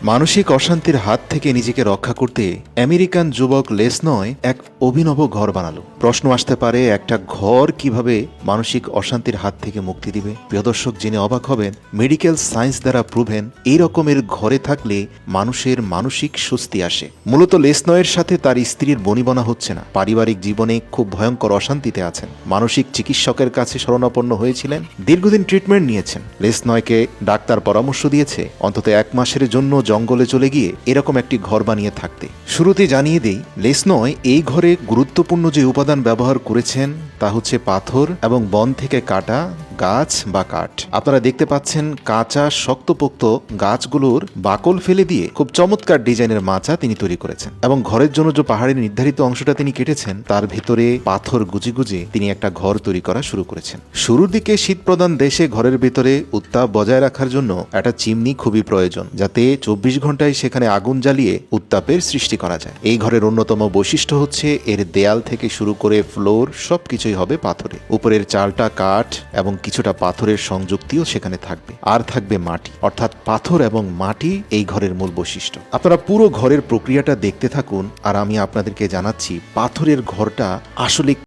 মানসিক অশান্তির হাত থেকে নিজেকে রক্ষা করতে আমেরিকান যুবক লেসনয় এক অভিনব ঘর বানালো। প্রশ্ন আসতে পারে, একটা ঘর কিভাবে মানসিক অশান্তির হাত থেকে মুক্তি দিবে? প্রিয় দর্শক, জেনে অবাক হবেন, মেডিকেল সায়েন্স দ্বারা প্রুভেন এই রকমের ঘরে থাকলে মানুষের মানসিক স্বস্তি আসে। মূলত লেসনয়ের সাথে তার স্ত্রীর বনিবনা হচ্ছে না, পারিবারিক জীবনে খুব ভয়ঙ্কর অশান্তিতে আছেন। মানসিক চিকিৎসকের কাছে শরণাপন্ন হয়েছিলেন, দীর্ঘদিন ট্রিটমেন্ট নিয়েছেন। লেসনয়কে ডাক্তার পরামর্শ দিয়েছে অন্তত 1 মাসের জন্য জঙ্গলে চলে গিয়ে এরকম একটি ঘর বানিয়ে থাকতে। শুরুতে জানিয়ে দেই, লেসনয় এই ঘরে গুরুত্বপূর্ণ যে উপাদান ব্যবহার করেছেন তা হচ্ছে পাথর এবং বন থেকে কাটা গাছ বা কাঠ। আপনারা দেখতে পাচ্ছেন কাঁচা শক্তপোক্ত গাছগুলোর বাকল ফেলে দিয়ে খুব চমৎকার ডিজাইনের মাচা তিনি তৈরি করেছেন, এবং ঘরের জন্য যে পাহাড়ের নির্ধারিত অংশটা তিনি কেটেছেন তার ভিতরে পাথর গুজে গুজে তিনি একটা ঘর তৈরি করা শুরু করেছেন। শুরুর দিকে শীতপ্রধান দেশে ঘরের ভিতরে উত্তাপ বজায় রাখার জন্য একটা চিমনি খুবই প্রয়োজন, যাতে 24 ঘন্টায় সেখানে আগুন জ্বালিয়ে উত্তাপের সৃষ্টি করা যায়। এই ঘরের অন্যতম বৈশিষ্ট্য হচ্ছে এর দেয়াল থেকে শুরু করে ফ্লোর সবকিছুই হবে পাথরে। উপরের চালটা কাঠ এবং কিছুটা পাথরের সংযুক্তিও সেখানে থাকবে, আর থাকবে মাটি, অর্থাৎ পাথর এবং মাটি এই ঘরের মূল বৈশিষ্ট্য। আপনারা পুরো ঘরের প্রক্রিয়াটা দেখতে থাকুন, আর আমি আপনাদেরকে জানাচ্ছি পাথরের ঘরটা আসলে